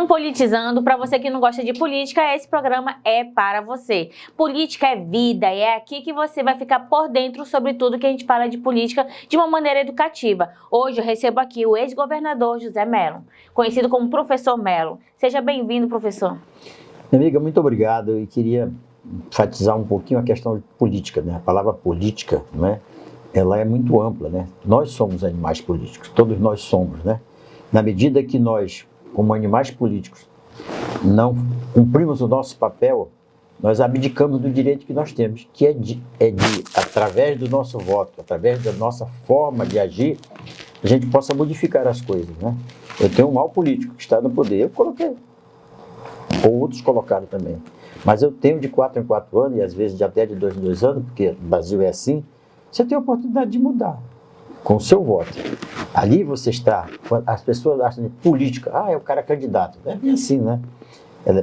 Não politizando, para você que não gosta de política, esse programa é para você. Política é vida, é aqui que você vai ficar por dentro sobre tudo que a gente fala de política de uma maneira educativa. Hoje eu recebo aqui o ex-governador José Mello, conhecido como Professor Mello. Seja bem-vindo, professor. Minha amiga, muito obrigado. E queria enfatizar um pouquinho a questão de política, né? A palavra política, né? Ela é muito ampla, né? Nós somos animais políticos, todos nós somos, né? Na medida que nós, como animais políticos, não cumprimos o nosso papel, nós abdicamos do direito que nós temos, que é de através do nosso voto, através da nossa forma de agir, a gente possa modificar as coisas, né? Eu tenho um mau político que está no poder, eu coloquei, ou outros colocaram também, mas eu tenho de 4 em 4 anos, e às vezes de até de 2 em 2 anos, porque o Brasil é assim, você tem a oportunidade de mudar com o seu voto. Ali você está, as pessoas acham de política, é o cara candidato, é bem assim, né?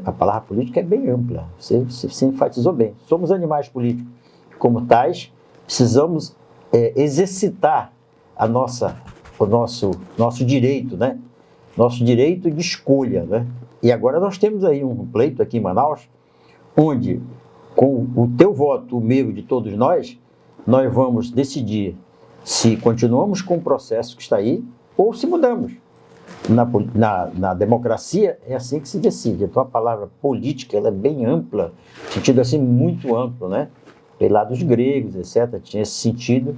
A palavra política é bem ampla, você enfatizou bem. Somos animais políticos, como tais, precisamos exercitar o nosso direito, né? Nosso direito de escolha, né? E agora nós temos aí um pleito aqui em Manaus, onde com o teu voto, o meu e de todos nós vamos decidir se continuamos com o processo que está aí ou se mudamos. Na democracia é assim que se decide. Então a palavra política ela é bem ampla, sentido assim muito amplo, né? Veio lá dos gregos, etc. Tinha esse sentido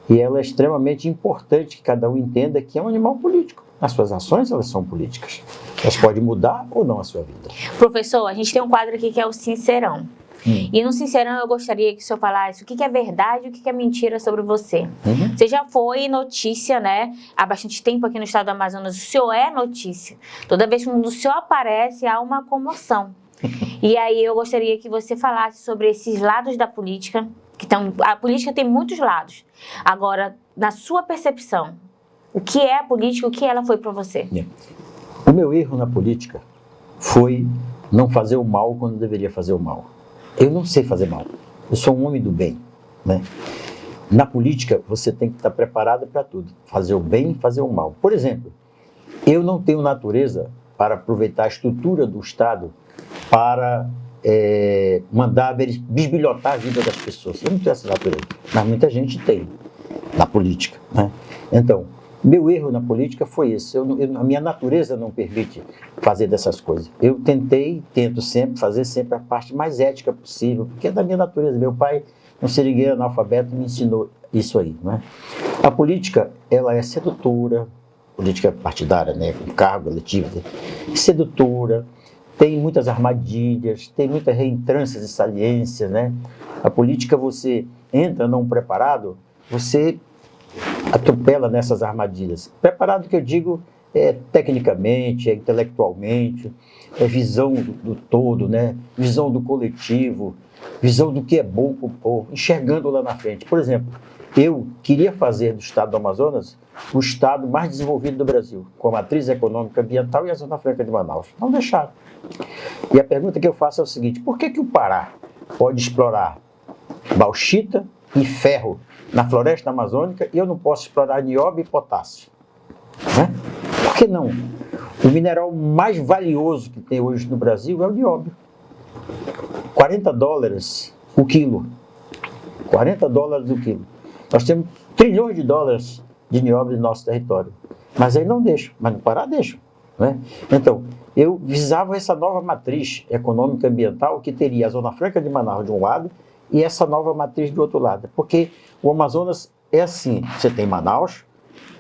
e ela é extremamente importante que cada um entenda que é um animal político. As suas ações elas são políticas. Elas podem mudar ou não a sua vida. Professor, a gente tem um quadro aqui que é o Sincerão. E no Sincerão eu gostaria que o senhor falasse o que é verdade e o que é mentira sobre você. Você já foi notícia, né? Há bastante tempo aqui no estado do Amazonas, o senhor é notícia. Toda vez que o senhor aparece, há uma comoção. E aí eu gostaria que você falasse sobre esses lados da política. A política tem muitos lados. Agora, na sua percepção, o que é a política, o que ela foi para você? O meu erro na política foi não fazer o mal quando deveria fazer o mal. Eu não sei fazer mal, eu sou um homem do bem, né? Na política, você tem que estar preparado para tudo, fazer o bem e fazer o mal. Por exemplo, eu não tenho natureza para aproveitar a estrutura do Estado para mandar bisbilhotar a vida das pessoas. Eu não tenho essa natureza, mas muita gente tem na política, né? Então, meu erro na política foi esse. A minha natureza não permite fazer dessas coisas. Eu tento sempre fazer sempre a parte mais ética possível, porque é da minha natureza. Meu pai, um seringueiro analfabeto, me ensinou isso aí, né? A política, ela é sedutora, política partidária, né, com cargo eletivo, sedutora, tem muitas armadilhas, tem muitas reentrâncias e saliências, né? A política, você entra não preparado, você atropela nessas armadilhas. Preparado que eu digo tecnicamente, intelectualmente, visão do todo, né? Visão do coletivo, visão do que é bom para o povo, enxergando lá na frente. Por exemplo, eu queria fazer do estado do Amazonas o estado mais desenvolvido do Brasil, com a matriz econômica ambiental e a Zona Franca de Manaus. Não deixaram. E a pergunta que eu faço é o seguinte: por que o Pará pode explorar bauxita e ferro na floresta amazônica e eu não posso explorar nióbio e potássio? Né? Por que não? O mineral mais valioso que tem hoje no Brasil é o nióbio. $40 o quilo. $40 o quilo. Nós temos trilhões de dólares de nióbio no nosso território. Mas aí não deixam, mas no Pará deixam. Né? Então, eu visava essa nova matriz econômica ambiental que teria a Zona Franca de Manaus de um lado e essa nova matriz do outro lado. Porque o Amazonas é assim, você tem Manaus,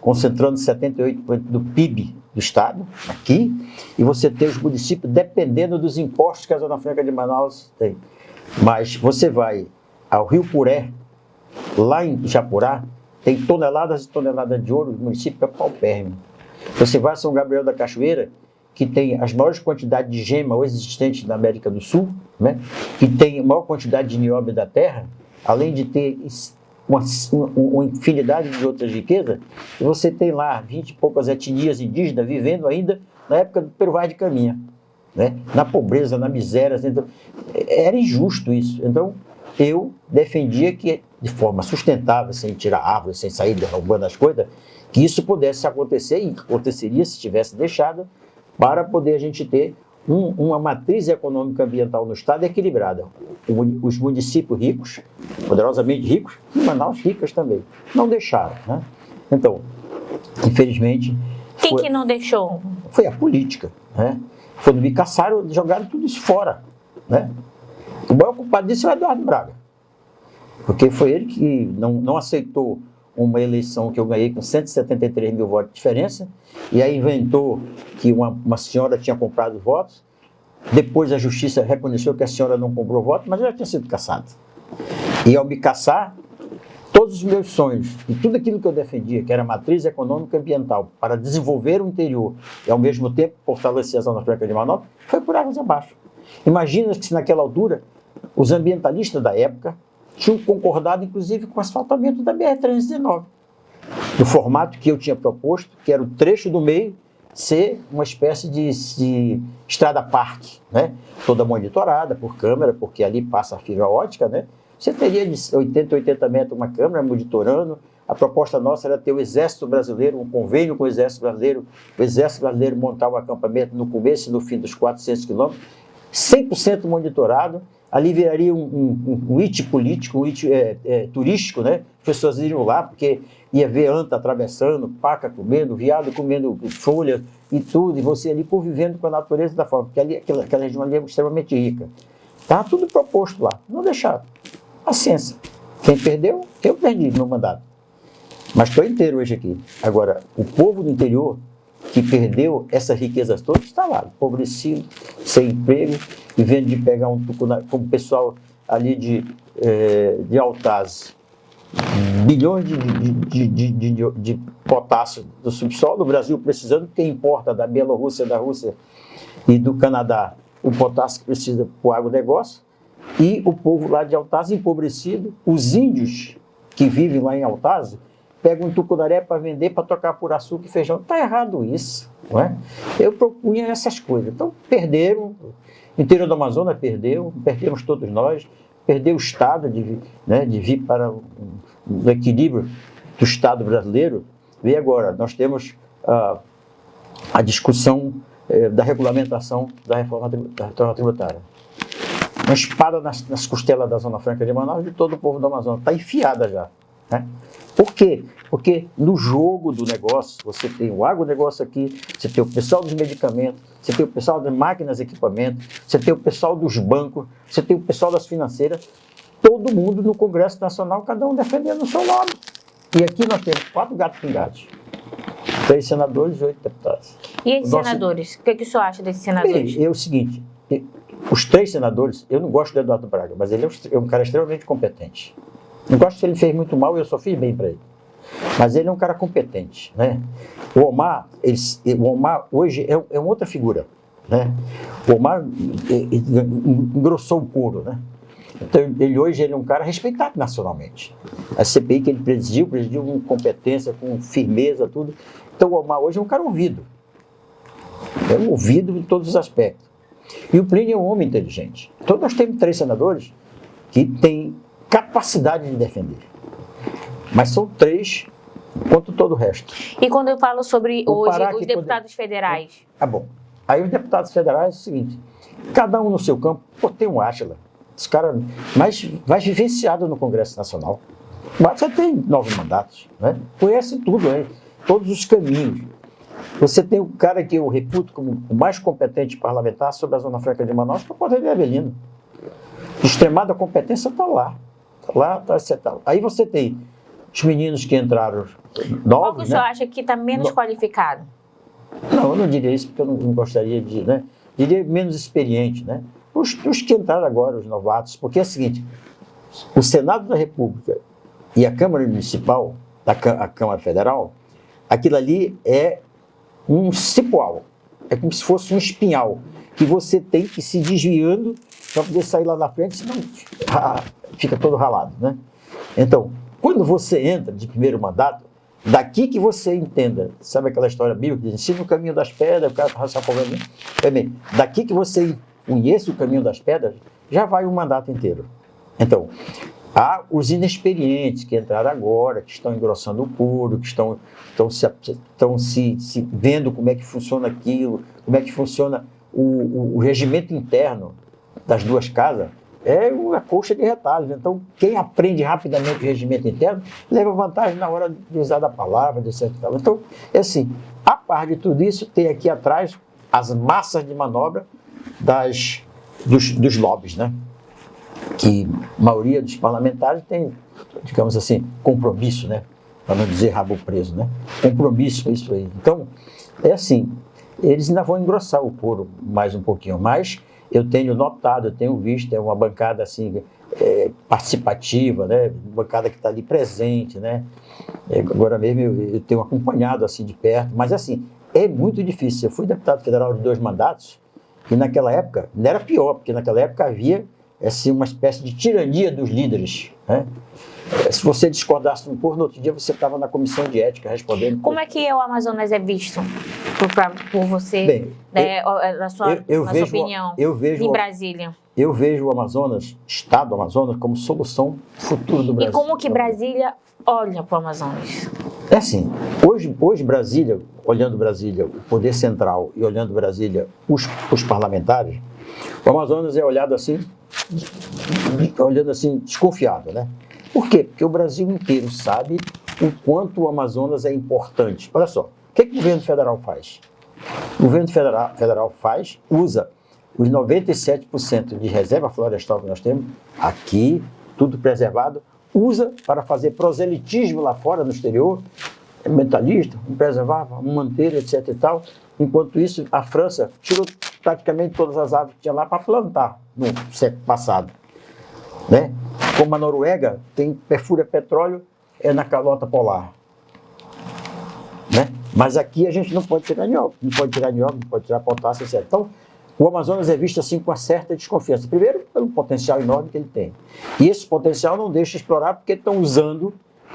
concentrando 78% do PIB do estado, aqui, e você tem os municípios dependendo dos impostos que a Zona Franca de Manaus tem. Mas você vai ao Rio Puré, lá em Japurá, tem toneladas e toneladas de ouro, o município é paupérrimo. Você vai a São Gabriel da Cachoeira, que tem as maiores quantidades de gema hoje existentes na América do Sul, né? Que tem a maior quantidade de nióbio da terra, além de ter uma infinidade de outras riquezas, e você tem lá 20 e poucas etnias indígenas vivendo ainda na época do Pero Vaz de Caminha, né? Na pobreza, na miséria. Então, era injusto isso. Então, eu defendia que, de forma sustentável, sem tirar árvores, sem sair derrubando as coisas, que isso pudesse acontecer, e aconteceria se tivesse deixado, para poder a gente ter uma matriz econômica ambiental no Estado equilibrada. Os municípios ricos, poderosamente ricos, e Manaus ricas também, não deixaram, né? Então, infelizmente... Quem que não deixou? Foi a política, né? Quando me caçaram, jogaram tudo isso fora, né? O maior culpado disso é o Eduardo Braga, porque foi ele que não aceitou uma eleição que eu ganhei com 173 mil votos de diferença, e aí inventou que uma senhora tinha comprado votos. Depois a justiça reconheceu que a senhora não comprou votos, mas ela tinha sido caçada. E ao me caçar, todos os meus sonhos e tudo aquilo que eu defendia, que era matriz econômica e ambiental para desenvolver o interior e ao mesmo tempo fortalecer a Zona Franca de Manaus, foi por águas abaixo. Imagina que se naquela altura os ambientalistas da época tinham concordado inclusive com o asfaltamento da BR-319, no formato que eu tinha proposto, que era o trecho do meio ser uma espécie de estrada-parque, né? Toda monitorada por câmera, porque ali passa a fibra ótica, né? Você teria de 80 metros uma câmera monitorando. A proposta nossa era ter o Exército Brasileiro, um convênio com o Exército Brasileiro montar um acampamento no começo e no fim dos 400 quilômetros, 100% monitorado. Ali viraria um ite político, um ite turístico, né? As pessoas iriam lá porque ia ver anta atravessando, paca comendo, veado comendo folha e tudo, e você ali convivendo com a natureza da forma, porque ali, aquela região ali é extremamente rica. Estava tudo proposto lá, não deixaram. Paciência. Quem perdeu, eu perdi no mandato. Mas estou inteiro hoje aqui. Agora, o povo do interior que perdeu essas riquezas todas está lá, empobrecido, sem emprego, e vendo de pegar como o pessoal ali de Altaz, bilhões de potássio do subsolo, o Brasil precisando, porque importa da Bielorrússia, da Rússia e do Canadá o potássio que precisa para o agronegócio, e o povo lá de Altaz empobrecido, os índios que vivem lá em Altaz, pegam um tucunaré para vender, para tocar por açúcar e feijão. Está errado isso, não é? Eu propunha essas coisas. Então, perderam, o interior do Amazonas perdemos todos nós, perdeu o Estado de vir para o equilíbrio do Estado brasileiro. E agora, nós temos a discussão da regulamentação da reforma tributária. Uma espada nas costelas da Zona Franca de Manaus e de todo o povo do Amazonas. Está enfiada já, né? Por quê? Porque no jogo do negócio, você tem o agronegócio aqui, você tem o pessoal dos medicamentos, você tem o pessoal das máquinas e equipamentos, você tem o pessoal dos bancos, você tem o pessoal das financeiras, todo mundo no Congresso Nacional, cada um defendendo o seu lado. E aqui nós temos 4 gatos pingados, 3 senadores e 8 deputados. E esses senadores? O que o senhor acha desses senadores? É o seguinte, os 3 senadores, eu não gosto do Eduardo Braga, mas ele é um cara extremamente competente. Não gosto que ele fez muito mal e eu só fiz bem para ele. Mas ele é um cara competente, né? O Omar hoje é uma outra figura, né? O Omar engrossou o couro, né? Então, hoje ele é um cara respeitado nacionalmente. A CPI que ele presidiu com competência, com firmeza, tudo. Então o Omar hoje é um cara ouvido. É um ouvido em todos os aspectos. E o Plínio é um homem inteligente. Então nós temos 3 senadores que têm capacidade de defender. Mas são 3 contra todo o resto. E quando eu falo sobre hoje os deputados federais? Ah, bom. Aí os deputados federais é o seguinte, cada um no seu campo, tem um Átila, esse cara mais vivenciado no Congresso Nacional. Mas você tem 9 mandatos, né? Conhece tudo, né? Todos os caminhos. Você tem o cara que eu reputo como o mais competente parlamentar sobre a Zona Franca de Manaus, que é o Poder de Avelino. Extremada competência está lá. Tá. Aí você tem os meninos que entraram novos. Qual que o senhor acha que está menos qualificado? Não, eu não diria isso, porque eu não gostaria de, né? Diria menos experiente, né? Os que entraram agora, os novatos, porque é o seguinte, o Senado da República e a Câmara Municipal, a Câmara Federal, aquilo ali é um cipoal, é como se fosse um espinhal, que você tem que ir se desviando para poder sair lá na frente, senão fica todo ralado, né? Então, quando você entra de primeiro mandato, daqui que você entenda, sabe aquela história bíblica, que ensina o caminho das pedras, o cara está se afogando, bem, daqui que você conhece o caminho das pedras, já vai um mandato inteiro. Então, há os inexperientes que entraram agora, que estão engrossando o couro, que estão se vendo como é que funciona aquilo, como é que funciona o regimento interno das duas casas, é uma coxa de retalhos. Então, quem aprende rapidamente o regimento interno leva vantagem na hora de usar da palavra, de certo tal. Então, é assim, a par de tudo isso, tem aqui atrás as massas de manobra dos lobbies, né? Que a maioria dos parlamentares tem, digamos assim, compromisso, né? Para não dizer rabo preso, né? Compromisso com isso aí. Então, é assim, eles ainda vão engrossar o couro mais um pouquinho, mas eu tenho notado, eu tenho visto, é uma bancada assim, participativa, né? Bancada que está ali presente, né? Agora mesmo eu tenho acompanhado assim de perto, mas assim, é muito difícil. Eu fui deputado federal de 2 mandatos e naquela época, não era pior, porque naquela época havia assim, uma espécie de tirania dos líderes, né? Se você discordasse um pouco, no outro dia você estava na comissão de ética respondendo. Como é que o Amazonas é visto por você, bem, né, na sua opinião, em Brasília? Eu vejo o Amazonas, Estado do Amazonas, como solução futura do Brasil. E como que Brasília olha para o Amazonas? É assim, hoje Brasília, olhando Brasília, o poder central e olhando Brasília, os parlamentares, o Amazonas é olhado assim, desconfiado, né? Por quê? Porque o Brasil inteiro sabe o quanto o Amazonas é importante. Olha só, o que o governo federal faz? O governo federal usa os 97% de reserva florestal que nós temos, aqui, tudo preservado, usa para fazer proselitismo lá fora, no exterior, ambientalista, vamos preservar, vamos manter, etc e tal. Enquanto isso, a França tirou praticamente todas as árvores que tinha lá para plantar no século passado, né? Como a Noruega perfura petróleo na calota polar, né? Mas aqui a gente não pode tirar nióbio, não pode tirar potássio, etc. Então, o Amazonas é visto assim com uma certa desconfiança. Primeiro, pelo potencial enorme que ele tem. E esse potencial não deixa explorar porque estão usando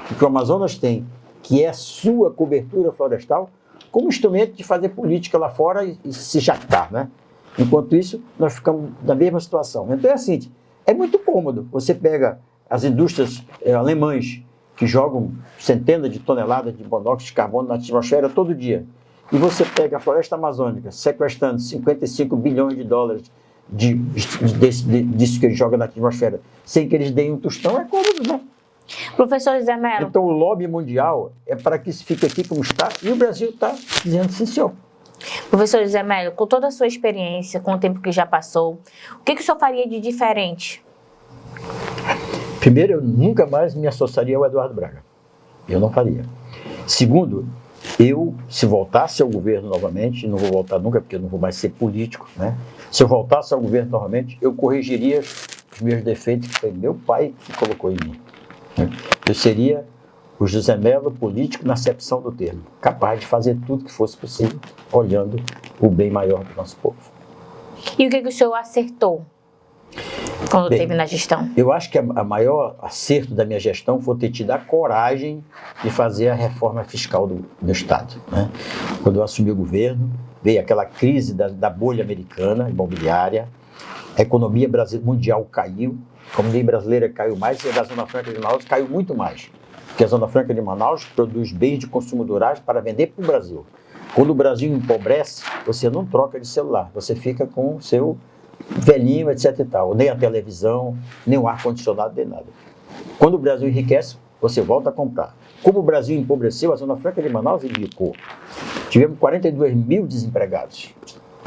o que o Amazonas tem, que é a sua cobertura florestal, como instrumento de fazer política lá fora e se jactar, né? Enquanto isso, nós ficamos na mesma situação. Então é assim, é muito cômodo. Você pega as indústrias alemãs que jogam centenas de toneladas de monóxido de carbono na atmosfera todo dia. E você pega a floresta amazônica sequestrando 55 bilhões de dólares disso que eles jogam na atmosfera, sem que eles deem um tostão, é cômodo, né? Professor Zé Mello. Então o lobby mundial é para que isso fique aqui como está, e o Brasil está dizendo sim, senhor. Professor Zé Mello, com toda a sua experiência, com o tempo que já passou, o que o senhor faria de diferente? Primeiro, eu nunca mais me associaria ao Eduardo Braga. Eu não faria. Segundo, se voltasse ao governo novamente, não vou voltar nunca porque eu não vou mais ser político, né? Se eu voltasse ao governo novamente, eu corrigiria os meus defeitos que foi meu pai que colocou em mim. Eu seria o José Mello político na acepção do termo, capaz de fazer tudo que fosse possível, olhando o bem maior do nosso povo. E o que o senhor acertou quando teve na gestão? Eu acho que a maior acerto da minha gestão foi ter tido a coragem de fazer a reforma fiscal do meu Estado, né? Quando eu assumi o governo, veio aquela crise da bolha americana, imobiliária, a economia mundial caiu, a economia brasileira caiu mais e a da Zona Franca de Manaus caiu muito mais. Porque a Zona Franca de Manaus produz bens de consumo duráveis para vender para o Brasil. Quando o Brasil empobrece, você não troca de celular, você fica com o seu velhinho, etc e tal. Nem a televisão, nem o ar-condicionado, nem nada. Quando o Brasil enriquece, você volta a comprar. Como o Brasil empobreceu, a Zona Franca de Manaus enricou. Tivemos 42 mil desempregados.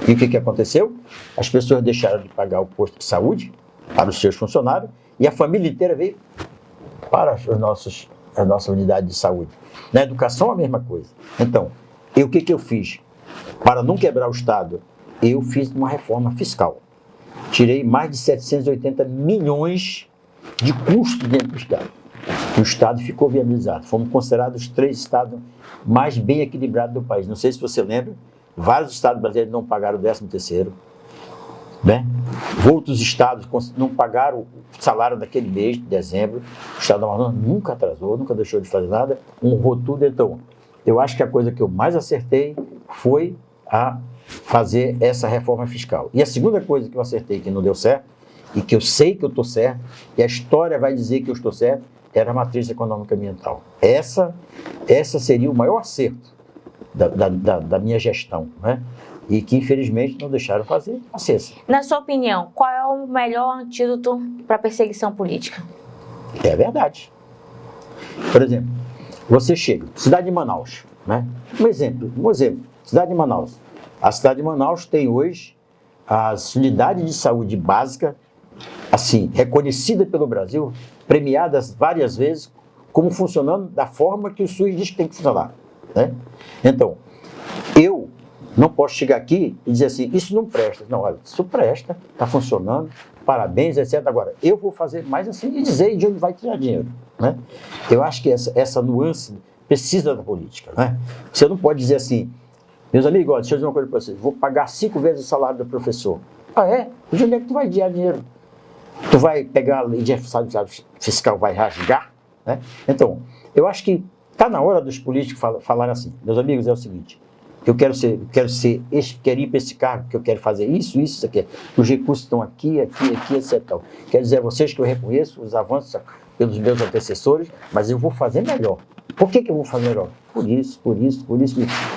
E o que aconteceu? As pessoas deixaram de pagar o posto de saúde para os seus funcionários e a família inteira veio para a nossa unidade de saúde. Na educação, a mesma coisa. Então, o que eu fiz? Para não quebrar o Estado, eu fiz uma reforma fiscal. Tirei mais de 780 milhões de custo dentro do Estado. O Estado ficou viabilizado. Fomos considerados os 3 estados mais bem equilibrados do país. Não sei se você lembra, vários estados brasileiros não pagaram o 13º, né? Outros estados não pagaram o salário daquele mês, de dezembro. O Estado do Amazonas nunca atrasou, nunca deixou de fazer nada, honrou tudo. Então, eu acho que a coisa que eu mais acertei foi a fazer essa reforma fiscal. E a segunda coisa que eu acertei que não deu certo, e que eu sei que eu estou certo, e a história vai dizer que eu estou certo, era a matriz econômica ambiental. Essa seria o maior acerto da minha gestão, né? e que infelizmente não deixaram fazer, paciência. Na sua opinião, qual é o melhor antídoto para a perseguição política? É verdade. Por exemplo, você chega, cidade de Manaus, né? Um exemplo, cidade de Manaus. A cidade de Manaus tem hoje as unidades de saúde básica, assim, reconhecida pelo Brasil, premiadas várias vezes, como funcionando da forma que o SUS diz que tem que funcionar, né? Então, eu não posso chegar aqui e dizer assim, isso não presta. Não, olha, isso presta, está funcionando, parabéns, etc. Agora, eu vou fazer mais assim e dizer de onde vai tirar dinheiro, né? Eu acho que essa nuance precisa da política, né? Você não pode dizer assim, meus amigos, olha, deixa eu dizer uma coisa para vocês, vou pagar 5 vezes o salário do professor. Ah, é? De onde é que tu vai tirar dinheiro? Tu vai pegar a lei de responsabilidade fiscal, vai rasgar, né? Então, eu acho que está na hora dos políticos falarem assim, meus amigos, é o seguinte, eu quero ir para esse cargo, que eu quero fazer isso aqui. Os recursos estão aqui, etc. Quer dizer a vocês que eu reconheço os avanços pelos meus antecessores, mas eu vou fazer melhor. Por que eu vou fazer melhor? Por isso.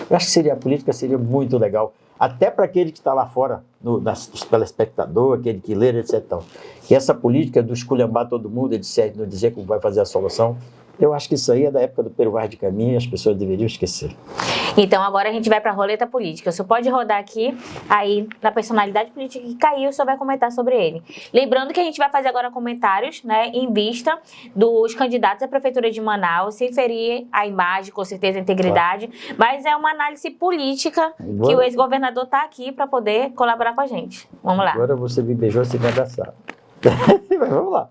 Eu acho que a política seria muito legal, até para aquele que está lá fora, dos telespectadores, aquele que lê, etc. Que essa política do esculhambar todo mundo, etc., não dizer como vai fazer a solução, eu acho que isso aí é da época do Pero Vaz de Caminha e as pessoas deveriam esquecer. Então agora a gente vai para a roleta política. Você pode rodar aqui, aí na personalidade política que caiu, você vai comentar sobre ele. Lembrando que a gente vai fazer agora comentários, né, em vista dos candidatos à Prefeitura de Manaus, sem ferir a imagem, com certeza a integridade, mas é uma análise política que o ex-governador está aqui para poder colaborar com a gente. Vamos lá. Agora você me beijou, você me abraçar. Mas vamos lá.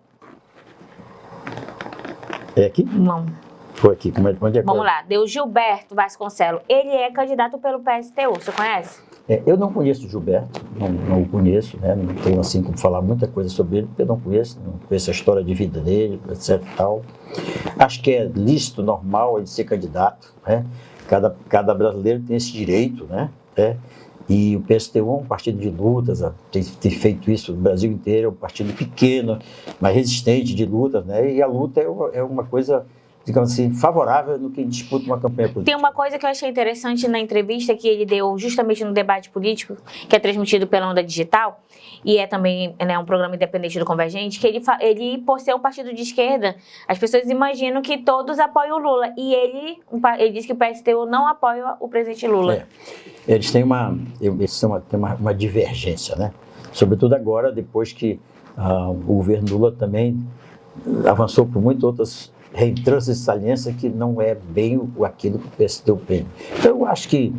É aqui? Não. Foi aqui. Onde é? Vamos lá. Deu Gilberto Vasconcelos. Ele é candidato pelo PSTU. Você conhece? Eu não conheço o Gilberto, não o conheço, né? Não tenho assim como falar muita coisa sobre ele, porque eu não conheço a história de vida dele, etc. Tal. Acho que é lícito, normal ele ser candidato, né? Cada brasileiro tem esse direito, né? E o PSTU é um partido de lutas, tem feito isso no Brasil inteiro, é um partido pequeno, mas resistente de lutas, né? E a luta é uma coisa, digamos assim, favorável no que disputa uma campanha política. Tem uma coisa que eu achei interessante na entrevista que ele deu justamente no debate político, que é transmitido pela Onda Digital, e é também, né, um programa independente do Convergente, que ele, por ser um partido de esquerda, as pessoas imaginam que todos apoiam o Lula. E ele disse que o PSTU não apoia o presidente Lula. Eles têm uma divergência, né? Sobretudo agora, depois que o governo Lula também avançou por muitas outras reentrâncias de saliência que não é bem aquilo que o PSTU tem. Então, eu acho que,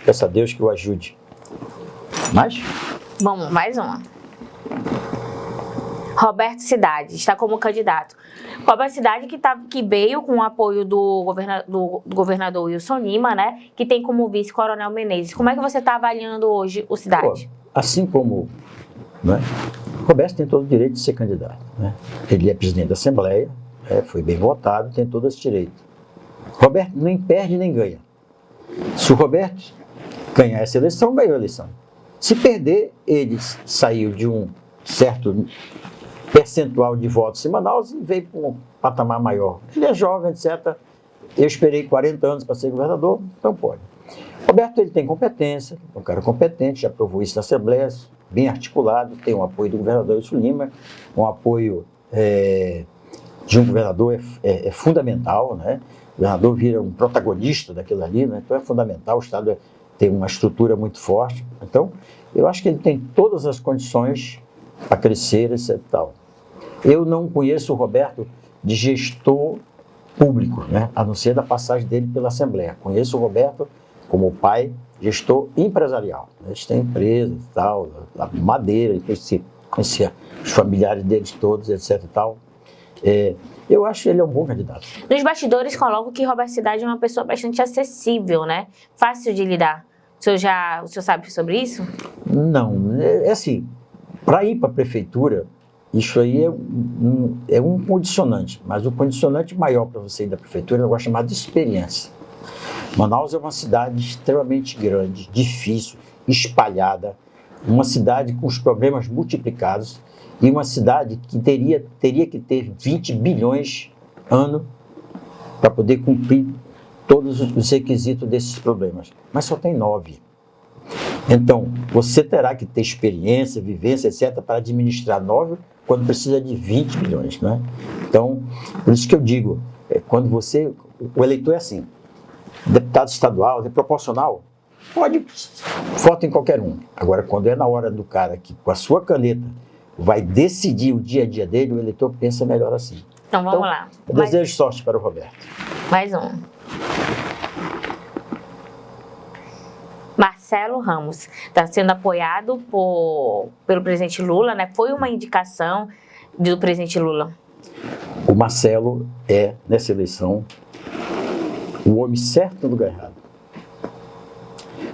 peço a Deus que o ajude. Mais? Vamos, mais uma. Roberto Cidade está como candidato. Roberto Cidade que veio com o apoio do governador Wilson Lima, né? Que tem como vice Coronel Menezes. Como é que você está avaliando hoje o Cidade? Assim como, né, Roberto tem todo o direito de ser candidato, né? Ele é presidente da Assembleia, foi bem votado, tem todo esse direito. Roberto nem perde nem ganha. Se o Roberto ganhar essa eleição, ganhou a eleição. Se perder, ele saiu de um certo percentual de votos em Manaus e veio para um patamar maior. Ele é jovem, etc. Eu esperei 40 anos para ser governador, então pode. Roberto, ele tem competência, é um cara competente, já provou isso na Assembleia, bem articulado, tem o apoio do governador Wilson Lima, um apoio de um governador é fundamental, né? O governador vira um protagonista daquilo ali, né? Então é fundamental, o Estado tem uma estrutura muito forte. Então, eu acho que ele tem todas as condições para crescer, etc. Tal. Eu não conheço o Roberto de gestor público, né? A não ser da passagem dele pela Assembleia. Conheço o Roberto como pai, gestor empresarial. Eles têm empresa e tal, a Madeira, conhecia os familiares deles todos, etc. Tal. Eu acho que ele é um bom candidato. Nos bastidores colocam que Roberto Cidade é uma pessoa bastante acessível, né? Fácil de lidar. O senhor sabe sobre isso? Não, assim, para ir para a prefeitura, isso aí é um condicionante, mas o condicionante maior para você ir da prefeitura é um negócio chamado experiência. Manaus é uma cidade extremamente grande, difícil, espalhada, uma cidade com os problemas multiplicados e uma cidade que teria que ter 20 bilhões ano para poder cumprir todos os requisitos desses problemas, mas só tem 9. Então, você terá que ter experiência, vivência, etc., para administrar 9 quando precisa de 20 milhões, né? Então, por isso que eu digo, quando você, o eleitor é assim, deputado estadual, é proporcional, pode, vota em qualquer um. Agora, quando é na hora do cara que, com a sua caneta, vai decidir o dia a dia dele, o eleitor pensa melhor assim. Então, vamos lá. Eu desejo sorte para o Roberto. Mais um. Marcelo Ramos está sendo apoiado pelo presidente Lula, né? Foi uma indicação do presidente Lula. O Marcelo é, nessa eleição, o homem certo no lugar errado.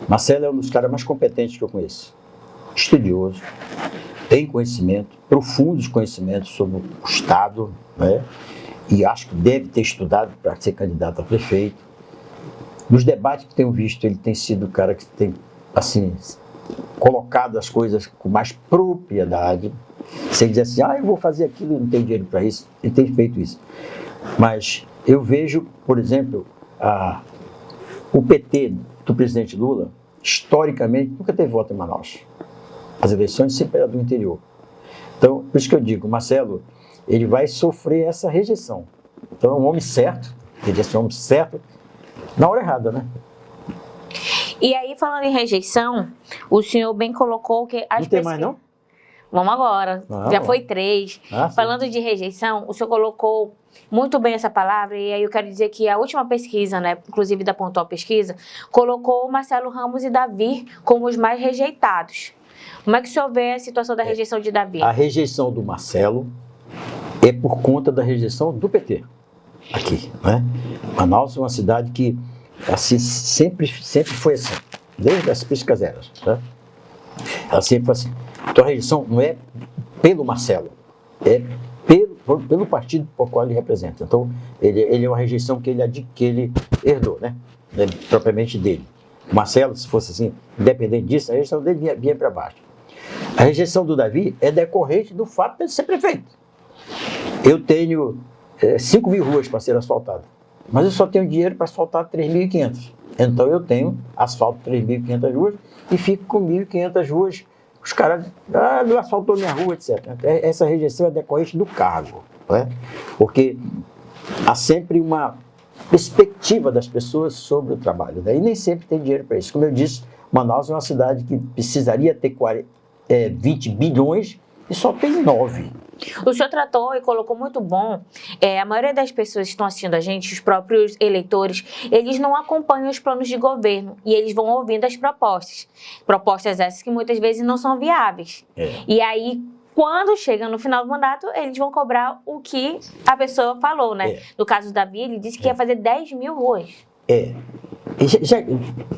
Marcelo é um dos caras mais competentes que eu conheço. Estudioso, tem conhecimento, profundos conhecimentos sobre o Estado, né? E acho que deve ter estudado para ser candidato a prefeito. Nos debates que tenho visto, ele tem sido o cara que tem, assim, colocado as coisas com mais propriedade, sem dizer assim, eu vou fazer aquilo e não tenho dinheiro para isso. Ele tem feito isso. Mas eu vejo, por exemplo, o PT do presidente Lula, historicamente, nunca teve voto em Manaus. As eleições sempre eram do interior. Então, por isso que eu digo, Marcelo, ele vai sofrer essa rejeição. Então, é um homem certo, ele é um homem certo, na hora errada, né? E aí, falando em rejeição, o senhor bem colocou que... Não tem mais, não? Vamos agora, já foi 3. Sim. Falando de rejeição, o senhor colocou muito bem essa palavra, e aí eu quero dizer que a última pesquisa, né, inclusive da Pontual Pesquisa, colocou Marcelo Ramos e Davi como os mais rejeitados. Como é que o senhor vê a situação da rejeição de Davi? A rejeição do Marcelo é por conta da rejeição do PT, aqui, né? Manaus é uma cidade que, assim, sempre foi assim, desde as pesquisas eras, né? Ela sempre foi assim. Então a rejeição não é pelo Marcelo, é pelo partido por qual ele representa. Então, ele é uma rejeição que ele herdou, né? É propriamente dele. O Marcelo, se fosse assim, independente disso, a rejeição dele vinha para baixo. A rejeição do Davi é decorrente do fato de ele ser prefeito. Eu tenho 5 mil ruas para ser asfaltadas, mas eu só tenho dinheiro para asfaltar 3.500. Então eu tenho asfalto 3.500 ruas e fico com 1.500 ruas. Os caras, não asfaltou minha rua, etc. Essa rejeição é decorrente do cargo, né? Porque há sempre uma perspectiva das pessoas sobre o trabalho, né? E nem sempre tem dinheiro para isso. Como eu disse, Manaus é uma cidade que precisaria ter 20 bilhões e só tem 9. O senhor tratou e colocou muito bom, a maioria das pessoas que estão assistindo a gente, os próprios eleitores, eles não acompanham os planos de governo e eles vão ouvindo as propostas. Propostas essas que muitas vezes não são viáveis. E aí, quando chega no final do mandato, eles vão cobrar o que a pessoa falou, né? No caso do Davi, ele disse que ia fazer 10 mil ruas.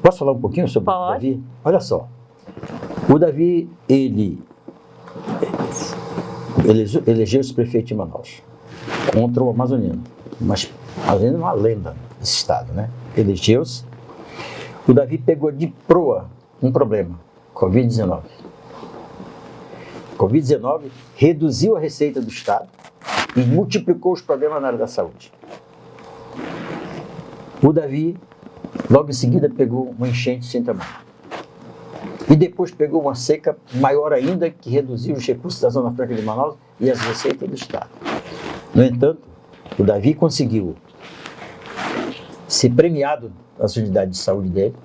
Posso falar um pouquinho sobre o Davi? Olha só, o Davi, ele elegeu-se prefeito de Manaus contra o amazoniano, mas a Amazônia é uma lenda desse estado, né? Elegeu-se. O Davi pegou de proa um problema, Covid-19. Covid-19 reduziu a receita do estado e multiplicou os problemas na área da saúde. O Davi, logo em seguida, pegou uma enchente sem tamanho. E depois pegou uma seca maior ainda, que reduziu os recursos da Zona Franca de Manaus e as receitas do estado. No entanto, o Davi conseguiu ser premiado nas unidades de saúde dele.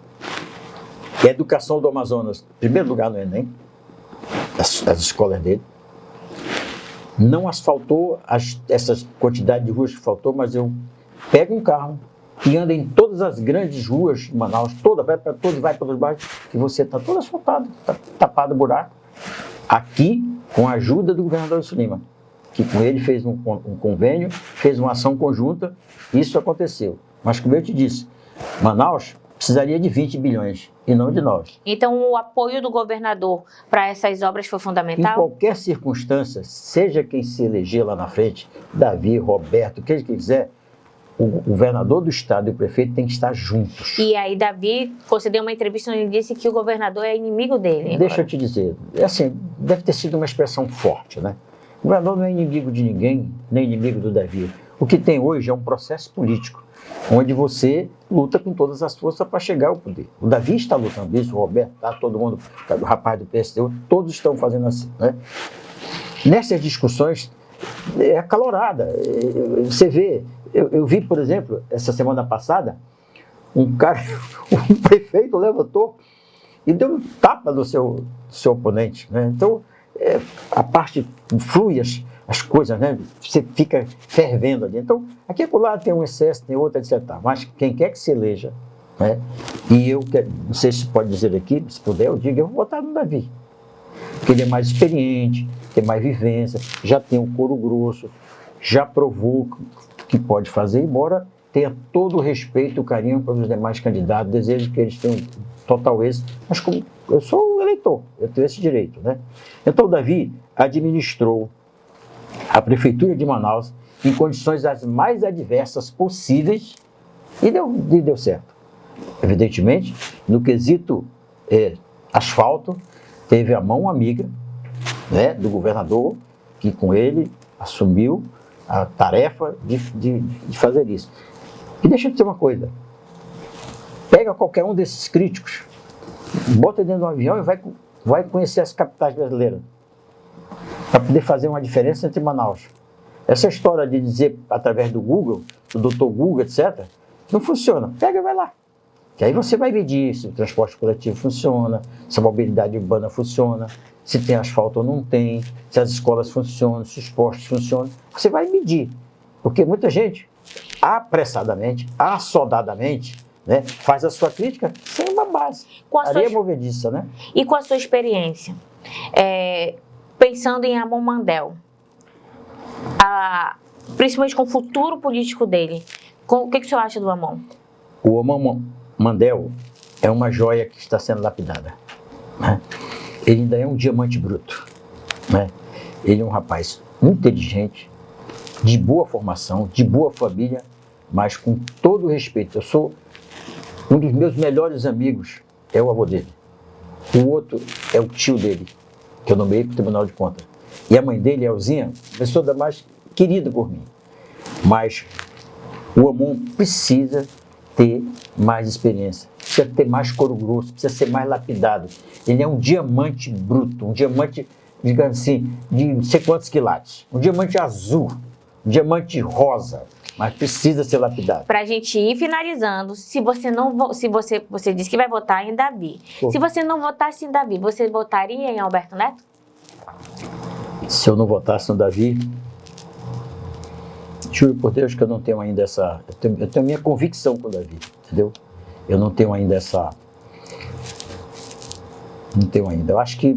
A educação do Amazonas, em primeiro lugar no Enem, as escolas dele. Não asfaltou essas quantidades de ruas que faltou, mas eu pego um carro e anda em todas as grandes ruas de Manaus, vai para os bairros, que você está todo asfaltado, está tapado o buraco. Aqui, com a ajuda do governador Wilson Lima, que com ele fez um convênio, fez uma ação conjunta, isso aconteceu. Mas como eu te disse, Manaus precisaria de 20 bilhões e não de 9. Então o apoio do governador para essas obras foi fundamental? Em qualquer circunstância, seja quem se eleger lá na frente, Davi, Roberto, quem quiser, o governador do estado e o prefeito têm que estar juntos. E aí Davi concedeu uma entrevista onde ele disse que o governador é inimigo dele. Deixa eu te dizer, assim, deve ter sido uma expressão forte, né? O governador não é inimigo de ninguém, nem inimigo do Davi. O O que tem hoje é um processo político, onde você luta com todas as forças para chegar ao poder. O Davi está lutando isso, o Roberto, tá, todo mundo, o rapaz do PSDB, todos estão fazendo assim, né? Nessas discussões, é acalorada. Você vê, eu vi, por exemplo, essa semana passada, um prefeito levantou e deu um tapa no seu oponente, né? Então, a parte flui as coisas, né? Você fica fervendo ali. Então, aqui e acolá tem um excesso, tem outro, etc. Mas quem quer que se eleja, né? E eu, não sei se pode dizer aqui, se puder, eu digo, eu vou votar no Davi. Porque ele é mais experiente, tem mais vivência, já tem um couro grosso, já provou que pode fazer, embora tenha todo o respeito e o carinho para os demais candidatos, desejo que eles tenham total êxito, mas como eu sou um eleitor, eu tenho esse direito, né? Então o Davi administrou a Prefeitura de Manaus em condições as mais adversas possíveis e deu certo. Evidentemente, no quesito asfalto, teve a mão amiga, né, do governador, que com ele assumiu a tarefa de fazer isso. E deixa eu dizer uma coisa, pega qualquer um desses críticos, bota dentro do avião e vai conhecer as capitais brasileiras, para poder fazer uma diferença entre Manaus. Essa história de dizer através do Google, do Dr. Google, etc., não funciona. Pega e vai lá. Que aí você vai medir se o transporte coletivo funciona, se a mobilidade urbana funciona, se tem asfalto ou não tem, se as escolas funcionam, se os postos funcionam. Você vai medir. Porque muita gente, apressadamente, assodadamente, né, faz a sua crítica sem uma base. Areia movediça, né? E com a sua experiência, pensando em Amon Mandel, principalmente com o futuro político dele, o que o senhor acha do Amon? O Amon Mandel é uma joia que está sendo lapidada, né? Ele ainda é um diamante bruto, né? Ele é um rapaz muito inteligente, de boa formação, de boa família, mas com todo o respeito. Eu sou um dos meus melhores amigos, é o avô dele. O outro é o tio dele, que eu nomeei para o Tribunal de Contas. E a mãe dele, Elzinha, pessoa da mais querida por mim. Mas o Amon precisa ter mais experiência, precisa ter mais couro grosso, precisa ser mais lapidado. Ele é um diamante bruto, um diamante, digamos assim, de não sei quantos quilates, um diamante azul, um diamante rosa, mas precisa ser lapidado. Para a gente ir finalizando, se você disse que vai votar em Davi, se você não votasse em Davi, você votaria em Alberto Neto? Se eu não votasse no Davi, juro por Deus que eu não tenho ainda essa... Eu tenho minha convicção com o Davi, entendeu? Eu não tenho ainda essa... Não tenho ainda. Eu acho que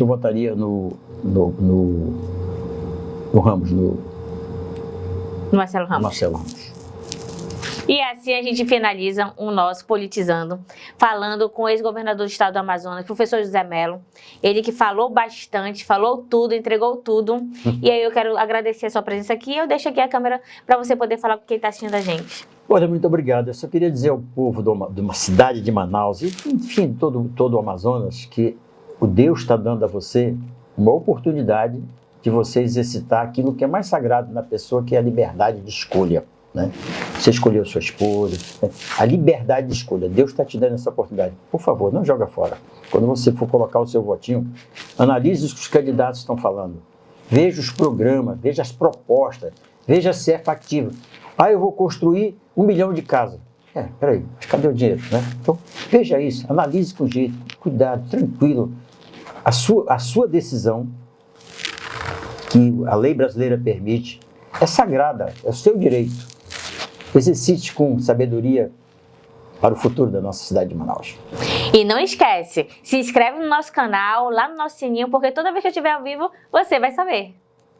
eu votaria no Ramos, no Marcelo Ramos. Marcelo Ramos. E assim a gente finaliza o nosso Politizando, falando com o ex-governador do estado do Amazonas, professor José Mello. Ele que falou bastante, falou tudo, entregou tudo. E aí eu quero agradecer a sua presença aqui. Eu deixo aqui a câmera para você poder falar com quem está assistindo a gente. Olha, muito obrigado. Eu só queria dizer ao povo de uma cidade de Manaus, e enfim, todo o Amazonas, que o Deus está dando a você uma oportunidade de você exercitar aquilo que é mais sagrado na pessoa, que é a liberdade de escolha, né? Você escolheu sua esposa, né? A liberdade de escolha. Deus está te dando essa oportunidade. Por favor, não joga fora. Quando você for colocar o seu votinho, analise o que os candidatos estão falando. Veja os programas, veja as propostas, veja se é factível. Eu vou construir 1 milhão de casas. Peraí, mas cadê o dinheiro, né? Então, veja isso, analise com jeito, cuidado, tranquilo. A sua decisão, que a lei brasileira permite, é sagrada, é o seu direito. Exercite com sabedoria para o futuro da nossa cidade de Manaus. E não esquece, se inscreve no nosso canal, lá no nosso sininho, porque toda vez que eu estiver ao vivo, você vai saber.